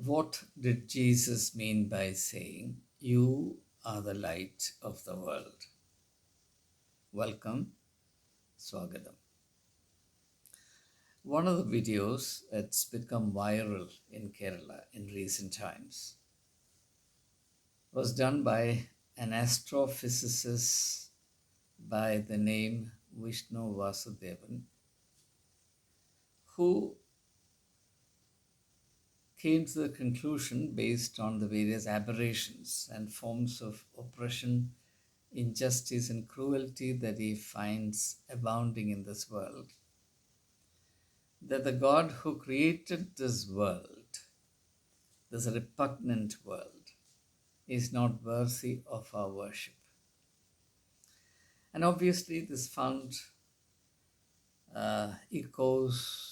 What did Jesus mean by saying, "You are the light of the world"? Welcome, Swagatham. One of the videos that's become viral in Kerala in recent times was done by an astrophysicist by the name Vishnu Vasudevan, who came to the conclusion based on the various aberrations and forms of oppression, injustice, and cruelty that he finds abounding in this world, that the God who created this world, this repugnant world, is not worthy of our worship. And obviously, this found echoes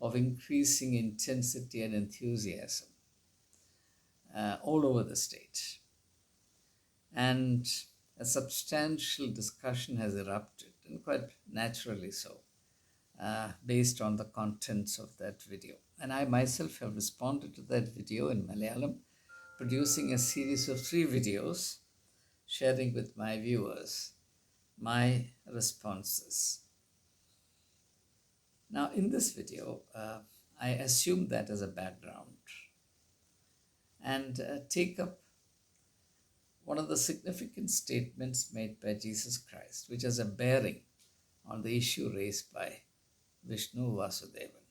of increasing intensity and enthusiasm all over the state. And a substantial discussion has erupted, and quite naturally so, based on the contents of that video. And I myself have responded to that video in Malayalam, producing a series of 3 videos, sharing with my viewers my responses. Now, in this video, I assume that as a background and take up one of the significant statements made by Jesus Christ, which has a bearing on the issue raised by Vishnu Vasudevan.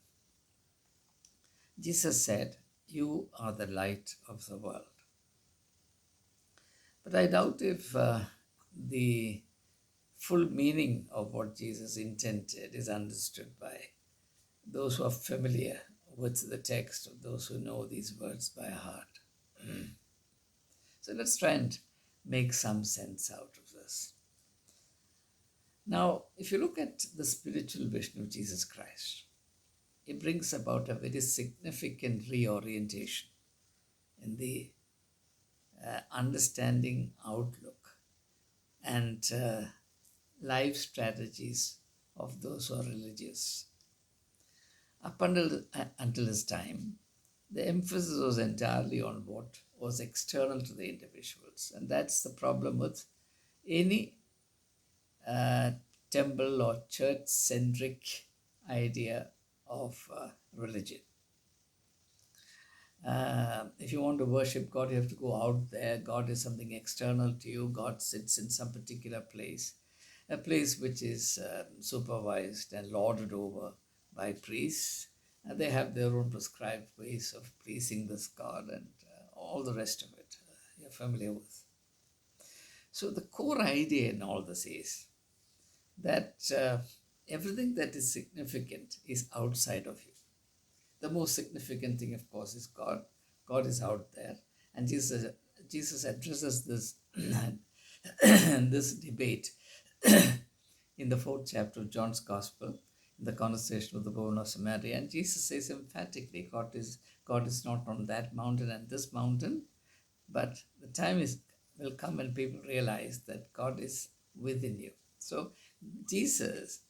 Jesus said, "You are the light of the world." But I doubt if the full meaning of what Jesus intended is understood by those who are familiar with the text, of those who know these words by heart. So let's try and make some sense out of this. Now, if you look at the spiritual vision of Jesus Christ, it brings about a very significant reorientation in the understanding, outlook, and life strategies of those who are religious. Up until his time, the emphasis was entirely on what was external to the individuals. And that's the problem with any temple or church-centric idea of religion. If you want to worship God, you have to go out there. God is something external to you. God sits in some particular place, a place which is supervised and lorded over by priests. And they have their own prescribed ways of pleasing this God, and all the rest of it you're familiar with. So the core idea in all this is that everything that is significant is outside of you. The most significant thing, of course, is God. God is out there. And Jesus addresses this, this debate in the 4th chapter of John's Gospel, in the conversation with the woman of Samaria. And Jesus says emphatically, God is not on that mountain and this mountain, but the time will come when people realize that God is within you. So Jesus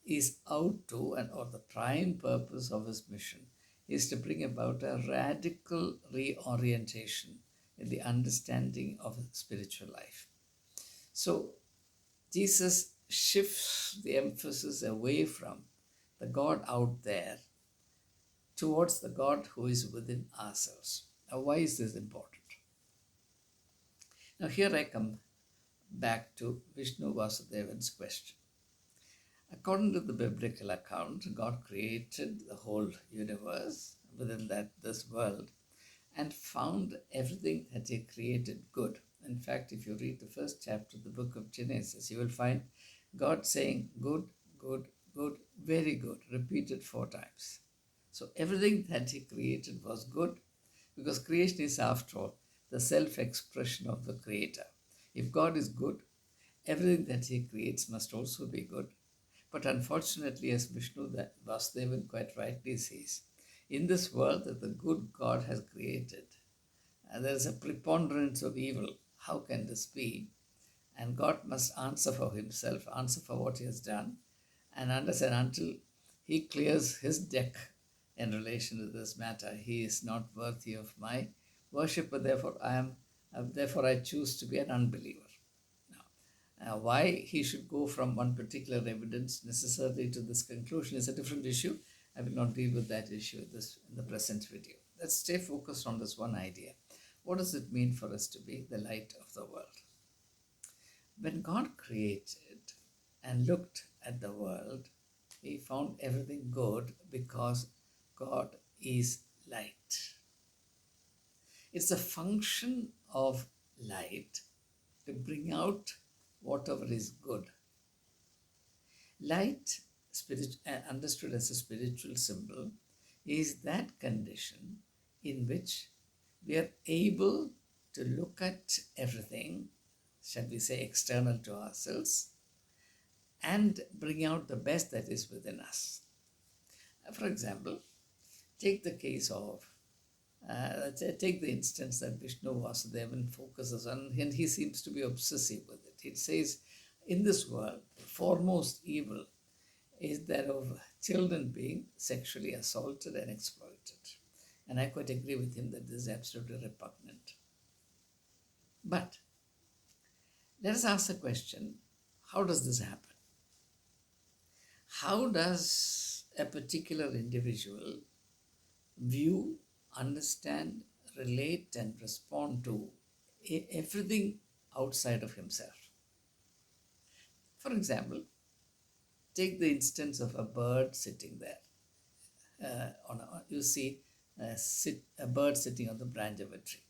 is out to, or the prime purpose of his mission is to bring about a radical reorientation in the understanding of spiritual life. So Jesus shifts the emphasis away from the God out there towards the God who is within ourselves. Now, why is this important? Now, here I come back to Vishnu Vasudevan's question. According to the biblical account, God created the whole universe, within that this world, and found everything that he created good. In fact, if you read the 1st chapter of the book of Genesis, you will find God saying good, good, good, very good, repeated 4 times. So everything that he created was good, because creation is, after all, the self-expression of the Creator. If God is good, everything that he creates must also be good. But unfortunately, as Vishnu Vasudevan quite rightly says, in this world that the good God has created, there is a preponderance of evil. How can this be? And God must answer for himself, answer for what he has done, and understand until he clears his deck in relation to this matter. He is not worthy of my worship, but therefore I choose to be an unbeliever. Now, why he should go from one particular evidence necessarily to this conclusion is a different issue. I will not deal with that issue in the present video. Let's stay focused on this one idea. What does it mean for us to be the light of the world? When God created and looked at the world, he found everything good because God is light. It's a function of light to bring out whatever is good. Light, understood as a spiritual symbol, is that condition in which we are able to look at everything, shall we say, external to ourselves, and bring out the best that is within us. For example, take the case of, take the instance that Vishnu Vasudevan focuses on, and he seems to be obsessive with it. It says, in this world, the foremost evil is that of children being sexually assaulted and exploited. And I quite agree with him that this is absolutely repugnant. But let us ask the question, how does this happen? How does a particular individual view, understand, relate, and respond to everything outside of himself? For example, take the instance of a bird sitting there. You see a bird sitting on the branch of a tree.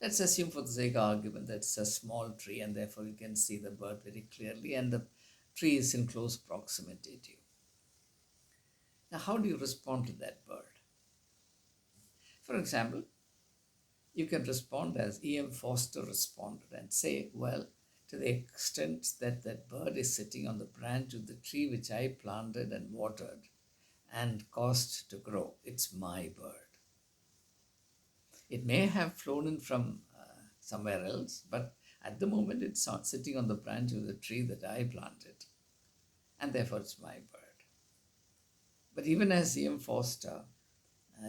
Let's assume for the sake of argument that it's a small tree and therefore you can see the bird very clearly and the tree is in close proximity to you. Now, how do you respond to that bird? For example, you can respond as E.M. Foster responded and say, well, to the extent that that bird is sitting on the branch of the tree which I planted and watered and caused to grow, it's my bird. It may have flown in from somewhere else, but at the moment it's sitting on the branch of the tree that I planted, and therefore it's my bird. But even as E.M. Foster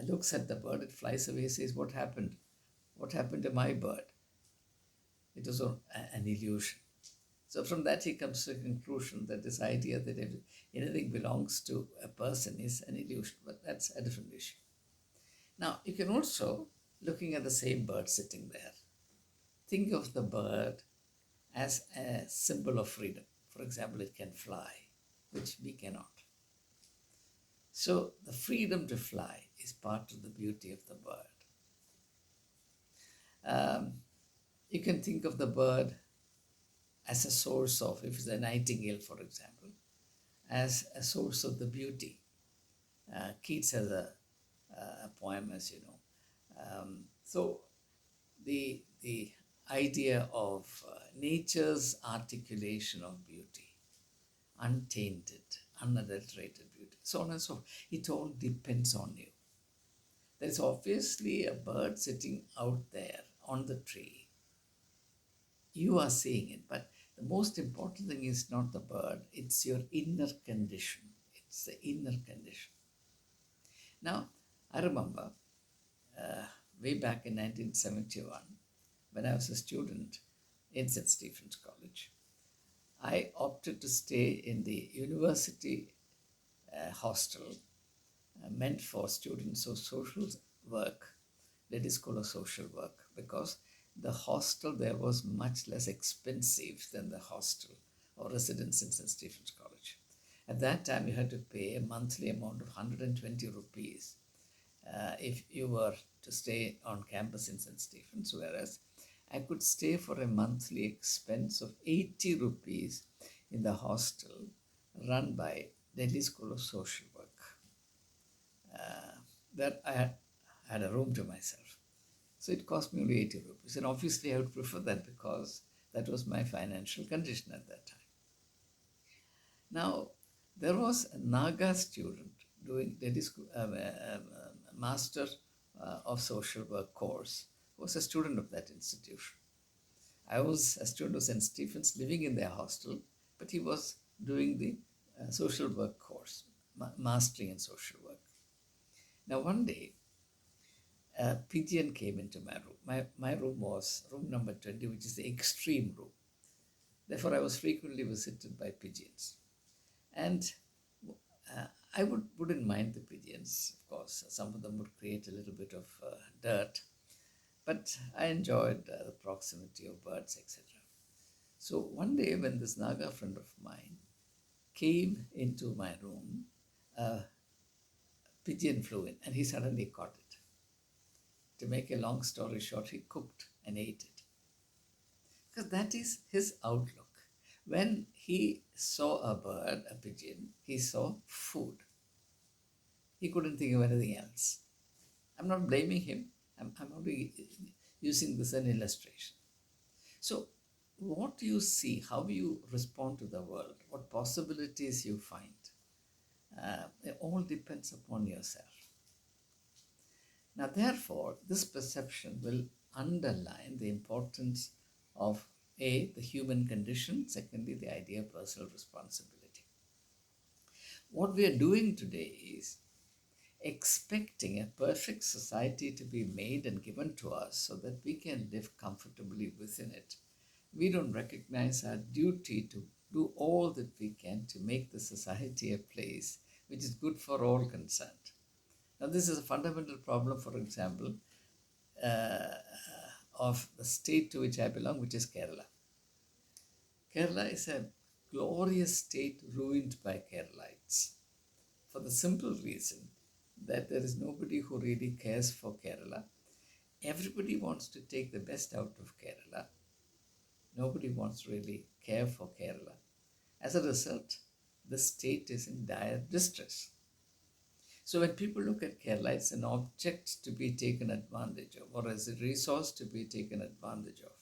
looks at the bird, it flies away, says, what happened? What happened to my bird? It was an illusion. So from that he comes to the conclusion that this idea that if anything belongs to a person is an illusion, but that's a different issue. Now, you can also, looking at the same bird sitting there, think of the bird as a symbol of freedom. For example, it can fly, which we cannot. So the freedom to fly is part of the beauty of the bird. You can think of the bird as a source of, if it's a nightingale, for example, as a source of the beauty. Keats has a poem, as you know. So the idea of nature's articulation of beauty, untainted, unadulterated beauty, so on and so forth, it all depends on you. There's obviously a bird sitting out there on the tree. You are seeing it, but the most important thing is not the bird, it's your inner condition. It's the inner condition. Now, I remember way back in 1971, when I was a student in St. Stephen's College, I opted to stay in the university hostel meant for students of social work, Ladies School of Social Work, because the hostel there was much less expensive than the hostel or residence in St. Stephen's College. At that time, you had to pay a monthly amount of 120 rupees if you were to stay on campus in St. Stephen's, whereas I could stay for a monthly expense of 80 rupees in the hostel run by Delhi School of Social Work. That I had a room to myself. So it cost me only 80 rupees. And obviously I would prefer that because that was my financial condition at that time. Now, there was a Naga student doing Delhi School, Master of Social Work course, who was a student of that institution. I was a student of St. Stephen's living in their hostel, but he was doing the social work course, mastering in social work. Now, one day, a pigeon came into my room. My room was room number 20, which is the extreme room. Therefore, I was frequently visited by pigeons. And uh, wouldn't mind the pigeons, of course. Some of them would create a little bit of dirt, but I enjoyed the proximity of birds, etc. So one day, when this Naga friend of mine came into my room, a pigeon flew in and he suddenly caught it. To make a long story short, he cooked and ate it. Because that is his outlook. When he saw a bird, a pigeon, he saw food. He couldn't think of anything else. I'm not blaming him. I'm only using this as an illustration. So, what you see, how you respond to the world, what possibilities you find, it all depends upon yourself. Now, therefore, this perception will underline the importance of A, the human condition, secondly, the idea of personal responsibility. What we are doing today is expecting a perfect society to be made and given to us so that we can live comfortably within it. We don't recognize our duty to do all that we can to make the society a place which is good for all concerned. Now, this is a fundamental problem, for example, uh, of the state to which I belong, which is Kerala. Kerala is a glorious state ruined by Keralites for the simple reason that there is nobody who really cares for Kerala. Everybody wants to take the best out of Kerala. Nobody wants to really care for Kerala. As a result, the state is in dire distress. So when people look at Kerala, it's an object to be taken advantage of, or as a resource to be taken advantage of.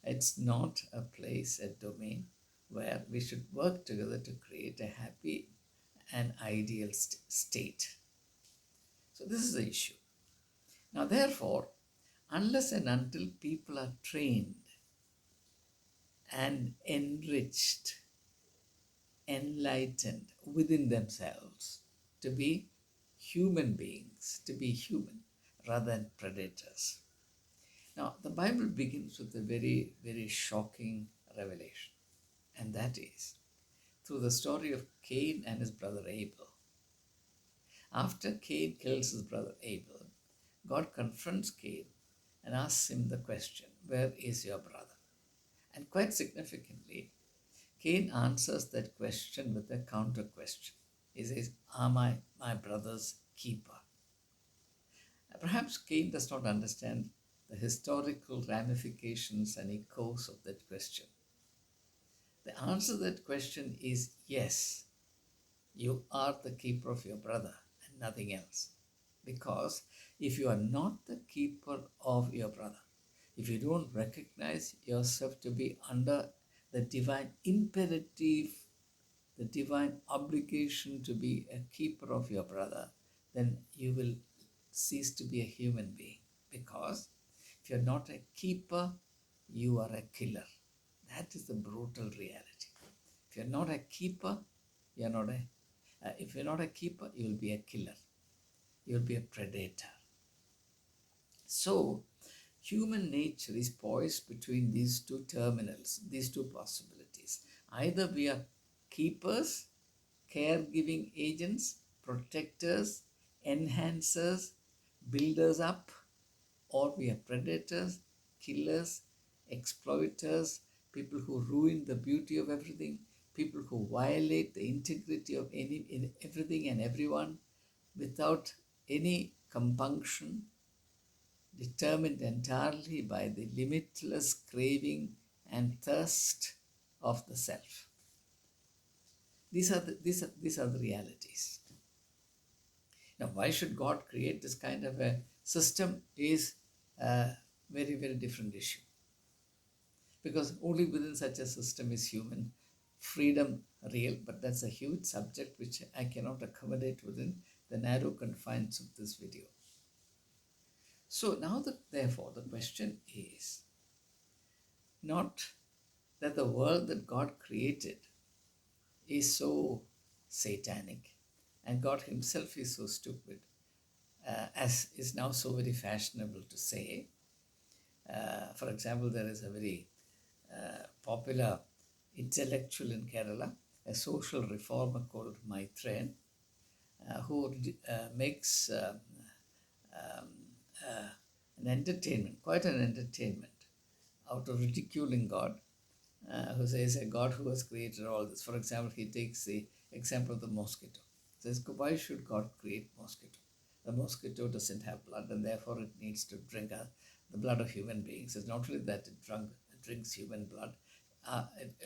It's not a place, a domain where we should work together to create a happy and ideal state. So this is the issue. Now, therefore, unless and until people are trained and enriched, enlightened within themselves to be human beings, to be human rather than predators. Now, the Bible begins with a very, very shocking revelation, and that is through the story of Cain and his brother Abel. After Cain kills his brother Abel, God confronts Cain and asks him the question, "Where is your brother?" And quite significantly, Cain answers that question with a counter question. He says, "Am I my brother's keeper?" Perhaps Cain does not understand the historical ramifications and echoes of that question. The answer to that question is yes, you are the keeper of your brother and nothing else. Because if you are not the keeper of your brother, if you don't recognize yourself to be under the divine imperative, the divine obligation to be a keeper of your brother, then you will cease to be a human being. Because if you're not a keeper, you are a killer. That is the brutal reality. If you're not a keeper, you're not a. If you're not a keeper, you will be a killer. You will be a predator. So, human nature is poised between these two terminals, these two possibilities. Either we are keepers, caregiving agents, protectors, enhancers, builders up, or we are predators, killers, exploiters, people who ruin the beauty of everything, people who violate the integrity of everything and everyone without any compunction, determined entirely by the limitless craving and thirst of the self. These are the realities. Now, why should God create this kind of a system is a very, very different issue. Because only within such a system is human freedom real, but that's a huge subject which I cannot accommodate within the narrow confines of this video. So now therefore the question is not that the world that God created is so satanic and God himself is so stupid. as is now so very fashionable to say. For example, there is a very popular intellectual in Kerala, a social reformer called Maitreyan, who makes um, uh, an entertainment, quite an entertainment, out of ridiculing God, who says a God who has created all this. For example, he takes the example of the mosquito. Says, why should God create mosquito? The mosquito doesn't have blood and therefore it needs to drink the blood of human beings. It's not only that it drinks human blood,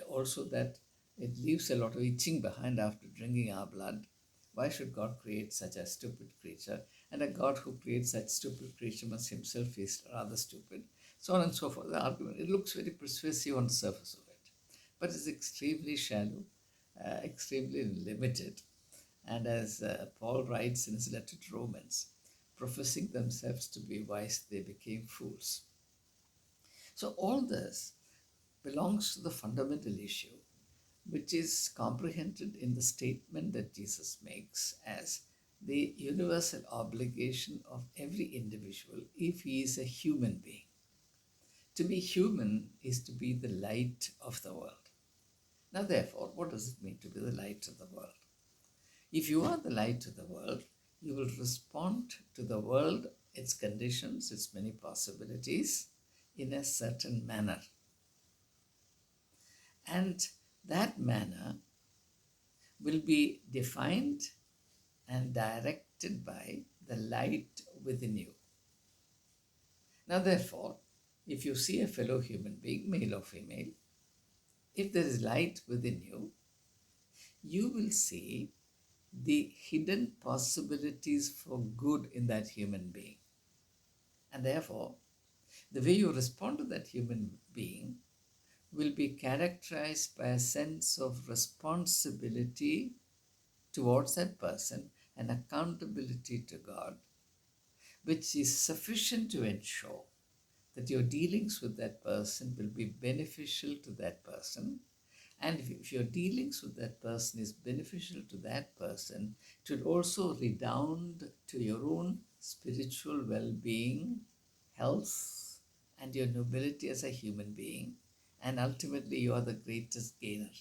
also that it leaves a lot of itching behind after drinking our blood. Why should God create such a stupid creature? And a God who creates such stupid creature must himself be rather stupid. So on and so forth. The argument, it looks very persuasive on the surface of it, but it's extremely shallow, extremely limited. And as Paul writes in his letter to Romans, professing themselves to be wise, they became fools. So all this belongs to the fundamental issue, which is comprehended in the statement that Jesus makes as the universal obligation of every individual if he is a human being. To be human is to be the light of the world. Now, therefore, what does it mean to be the light of the world? If you are the light of the world, you will respond to the world, its conditions, its many possibilities, in a certain manner. And that manner will be defined and directed by the light within you. Now, therefore, if you see a fellow human being, male or female, if there is light within you, you will see the hidden possibilities for good in that human being. And therefore, the way you respond to that human being will be characterized by a sense of responsibility towards that person and accountability to God, which is sufficient to ensure that your dealings with that person will be beneficial to that person. And if your dealings with that person is beneficial to that person, it will also redound to your own spiritual well-being, health, and your nobility as a human being. And ultimately, you are the greatest gainer.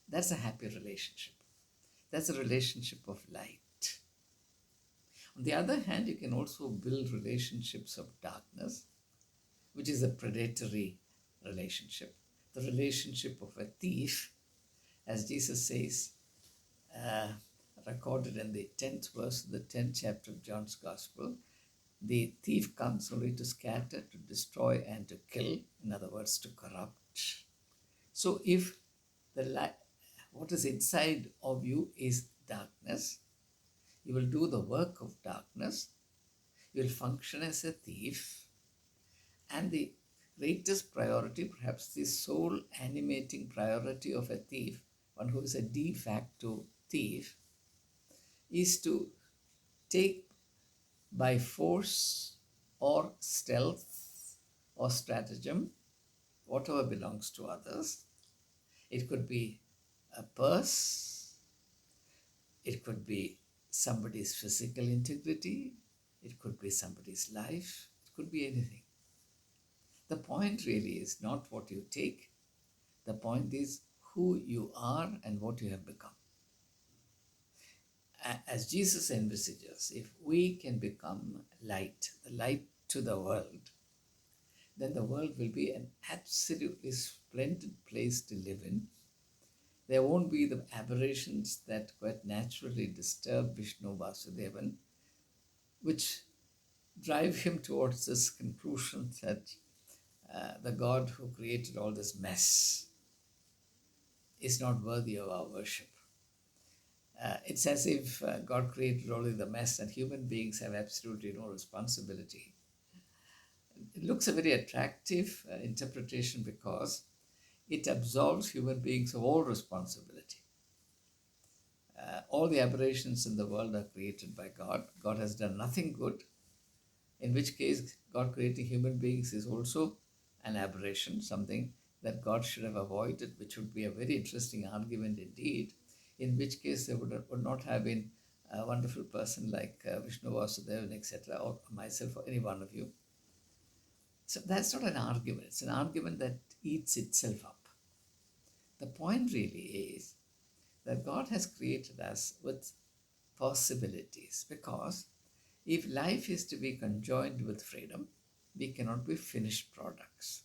That's a happy relationship. That's a relationship of light. On the other hand, you can also build relationships of darkness, which is a predatory relationship. The relationship of a thief, as Jesus says, recorded in the 10th verse of the 10th chapter of John's Gospel. The thief comes only to scatter, to destroy, and to kill. In other words, to corrupt. So if what is inside of you is darkness, you will do the work of darkness. You will function as a thief. And the greatest priority, perhaps the sole animating priority of a thief, one who is a de facto thief, is to take by force or stealth or stratagem whatever belongs to others. It could be a purse, it could be somebody's physical integrity, it could be somebody's life, it could be anything. The point really is not what you take, the point is who you are and what you have become. As Jesus envisages, if we can become light, the light to the world, then the world will be an absolutely splendid place to live in. There won't be the aberrations that quite naturally disturb Vishnu Vasudevan, which drive him towards this conclusion that the God who created all this mess is not worthy of our worship. It's as if God created only the mess and human beings have absolutely no responsibility. It looks a very attractive interpretation because it absolves human beings of all responsibility. All the aberrations in the world are created by God. God has done nothing good, in which case God creating human beings is also an aberration, something that God should have avoided, which would be a very interesting argument indeed, in which case there would not have been a wonderful person like Vishnu Vasudevan, etc., or myself, or any one of you. So that's not an argument. It's an argument that eats itself up. The point really is that God has created us with possibilities, because if life is to be conjoined with freedom, we cannot be finished products.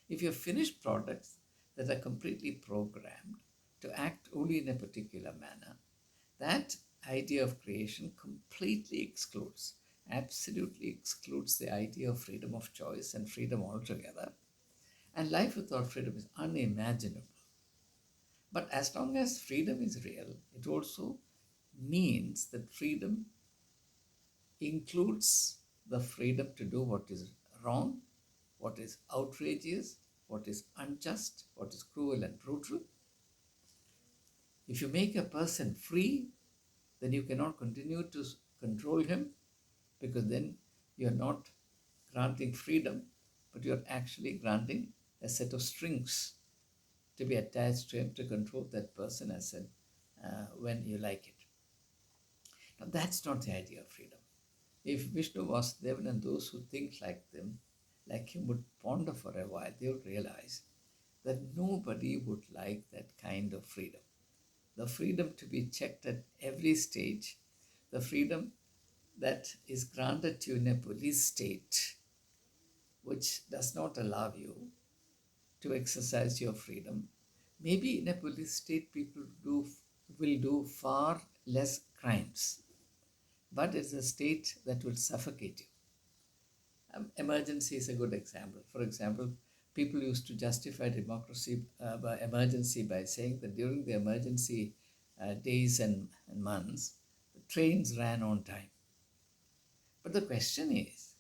If you're finished products that are completely programmed to act only in a particular manner, that idea of creation completely excludes, absolutely excludes the idea of freedom of choice and freedom altogether. And life without freedom is unimaginable. But as long as freedom is real, it also means that freedom includes the freedom to do what is wrong, what is outrageous, what is unjust, what is cruel and brutal. If you make a person free, then you cannot continue to control him, because then you are not granting freedom, but you are actually granting a set of strings to be attached to him to control that person as when you like it. Now, that's not the idea of freedom. If Vishnu was Devan and those who think like him would ponder for a while, they would realize that nobody would like that kind of freedom. The freedom to be checked at every stage, the freedom that is granted to you in a police state, which does not allow you to exercise your freedom. Maybe in a police state, people will do far less crimes, but it's a state that will suffocate you. Emergency is a good example. For example, people used to justify democracy by emergency by saying that during the emergency days and months, the trains ran on time. But the question is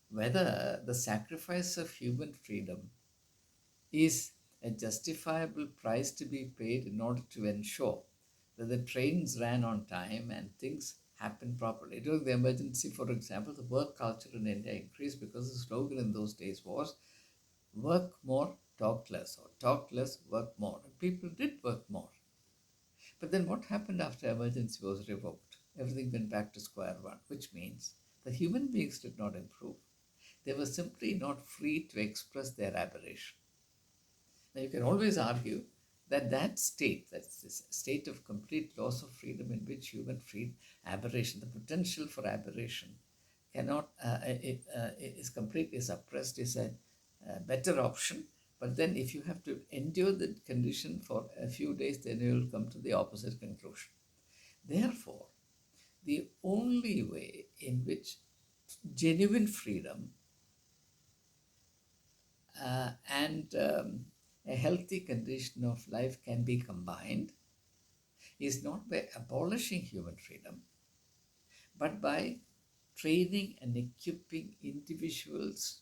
whether the sacrifice of human freedom is a justifiable price to be paid in order to ensure that the trains ran on time and things happened properly. During the emergency, for example, the work culture in India increased because the slogan in those days was work more, talk less, or talk less, work more. And people did work more. But then what happened after emergency was revoked? Everything went back to square one, which means the human beings did not improve. They were simply not free to express their aberration. Now, you can always argue that that's this state of complete loss of freedom in which human aberration, the potential for aberration, cannot is completely suppressed, is a better option. But then, if you have to endure the condition for a few days, then you will come to the opposite conclusion. Therefore, the only way in which genuine freedom and a healthy condition of life can be combined is not by abolishing human freedom, but by training and equipping individuals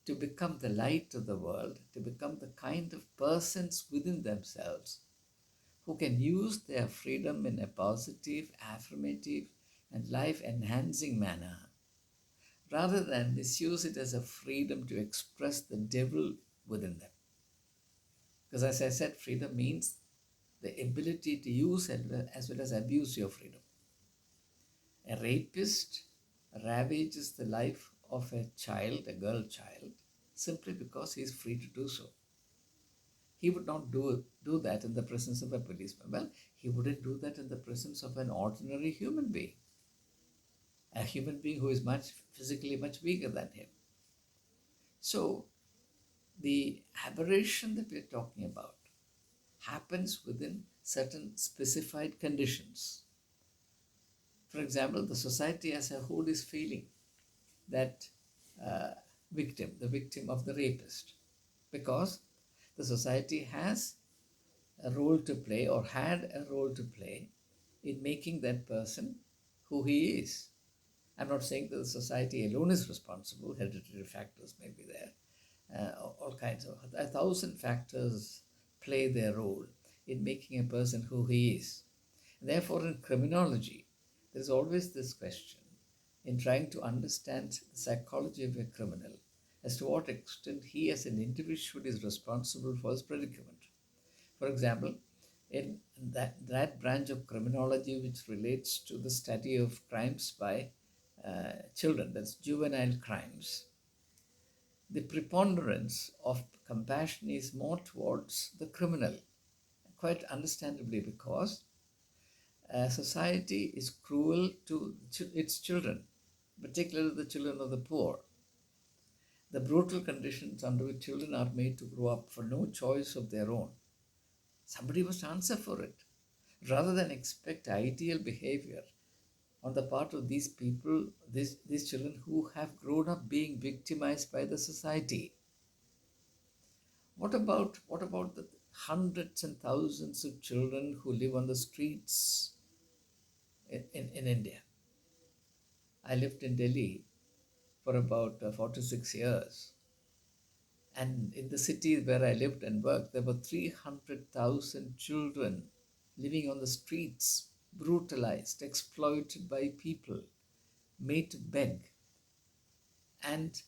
to become the light of the world, to become the kind of persons within themselves who can use their freedom in a positive, affirmative, and life enhancing manner, rather than misuse it as a freedom to express the devil within them. Because as I said, freedom means the ability to use as well as abuse your freedom. A rapist ravages the life of a child, a girl child, simply because he is free to do so. He would not do that in the presence of a policeman. Well, he wouldn't do that in the presence of an ordinary human being. A human being who is physically much weaker than him. So, the aberration that we're talking about happens within certain specified conditions. For example, the society as a whole is feeling that the victim of the rapist, because the society has a role to play or had a role to play in making that person who he is. I'm not saying that the society alone is responsible, hereditary factors may be there, all kinds of, 1,000 factors play their role in making a person who he is. Therefore, in criminology, there is always this question in trying to understand the psychology of a criminal as to what extent he as an individual is responsible for his predicament. For example, in that branch of criminology which relates to the study of crimes by children, that's juvenile crimes, the preponderance of compassion is more towards the criminal, quite understandably, because society is cruel to its children, particularly the children of the poor. The brutal conditions under which children are made to grow up for no choice of their own. Somebody must answer for it. Rather than expect ideal behavior on the part of these people, these children who have grown up being victimized by the society. What about the hundreds and thousands of children who live on the streets in India? I lived in Delhi for about 4 to 6 years. And in the city where I lived and worked, there were 300,000 children living on the streets, brutalized, exploited by people, made to beg. And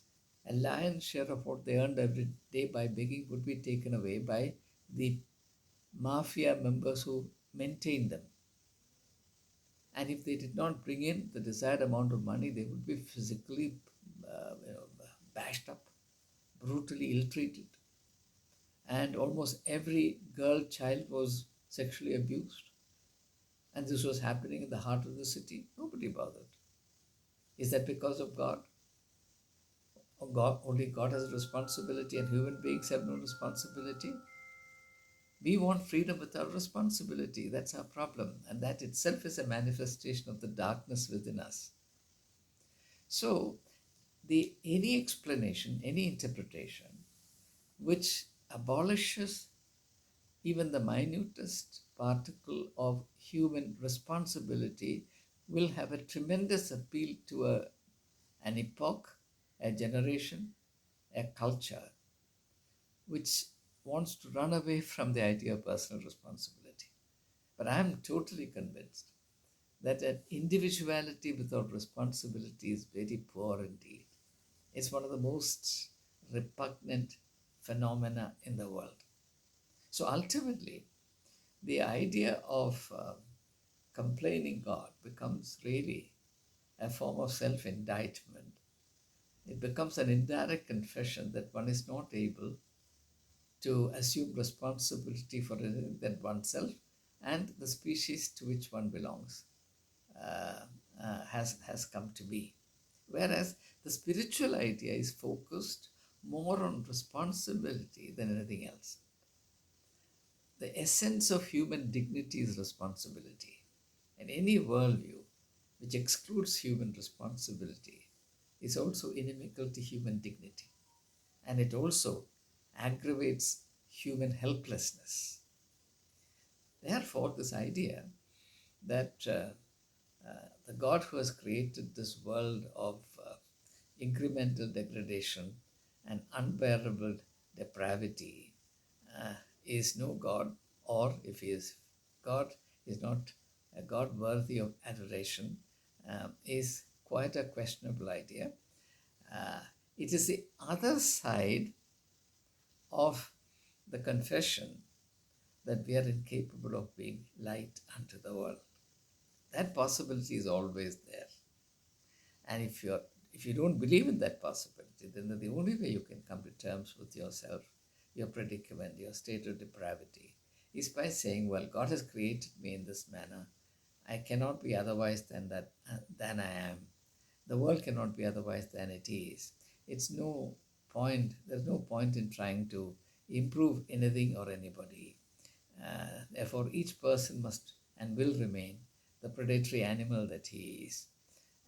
a lion's share of what they earned every day by begging would be taken away by the mafia members who maintained them. And if they did not bring in the desired amount of money, they would be physically bashed up, brutally ill-treated. And almost every girl child was sexually abused. And this was happening in the heart of the city. Nobody bothered. Is that because of God? Or God, only God has a responsibility and human beings have no responsibility? We want freedom without responsibility. That's our problem. And that itself is a manifestation of the darkness within us. So, any explanation, any interpretation which abolishes even the minutest particle of human responsibility will have a tremendous appeal to an epoch, a generation, a culture which wants to run away from the idea of personal responsibility. But I am totally convinced that an individuality without responsibility is very poor indeed. It's one of the most repugnant phenomena in the world. So ultimately, the idea of complaining God becomes really a form of self indictment. It becomes an indirect confession that one is not able to assume responsibility for anything that oneself and the species to which one belongs has come to be. Whereas the spiritual idea is focused more on responsibility than anything else. The essence of human dignity is responsibility. And any worldview which excludes human responsibility is also inimical to human dignity. And it also aggravates human helplessness. Therefore, this idea that the God who has created this world of incremental degradation and unbearable depravity is no God, or if he is God, is not a God worthy of adoration, is quite a questionable idea. It is the other side of the confession that we are incapable of being light unto the world. That possibility is always there. And if you don't believe in that possibility, then the only way you can come to terms with yourself, your predicament, your state of depravity, is by saying, well, God has created me in this manner. I cannot be otherwise than I am. The world cannot be otherwise than it is. There's no point in trying to improve anything or anybody. Therefore, each person must and will remain the predatory animal that he is.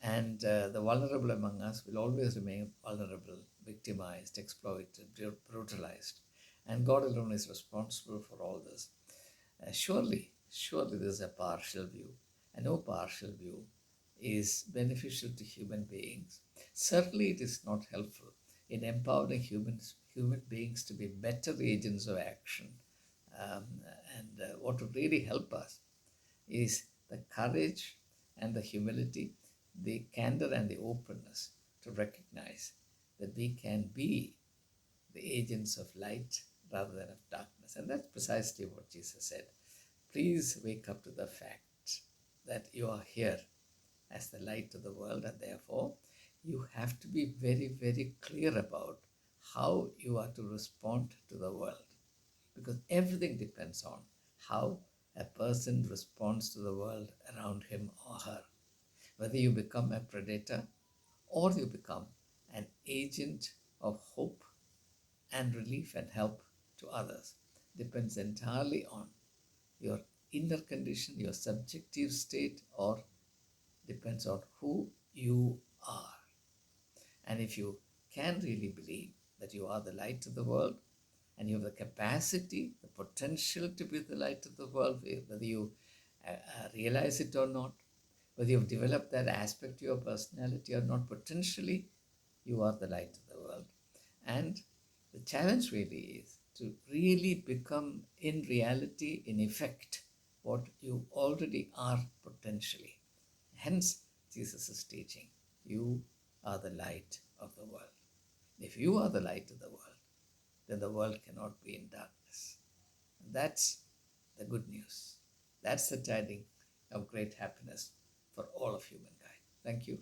And the vulnerable among us will always remain vulnerable, victimized, exploited, brutalized. And God alone is responsible for all this. Surely this is a partial view. And no partial view is beneficial to human beings. Certainly it is not helpful in empowering human beings to be better agents of action. And what would really help us is the courage and the humility, the candor and the openness to recognize that we can be the agents of light rather than of darkness. And that's precisely what Jesus said. Please wake up to the fact that you are here as the light of the world, and therefore you have to be very, very clear about how you are to respond to the world, because everything depends on how a person responds to the world around him or her. Whether you become a predator or you become an agent of hope and relief and help to others depends entirely on your inner condition, your subjective state, or depends on who you are. And if you can really believe that you are the light of the world and you have the capacity, the potential to be the light of the world, whether you realize it or not, whether you've developed that aspect to your personality or not, potentially you are the light of the world. And the challenge really is to really become, in reality, in effect, what you already are potentially. Hence, Jesus is teaching, you are the light of the world. If you are the light of the world, then the world cannot be in darkness. And that's the good news. That's the tiding of great happiness for all of humankind. Thank you.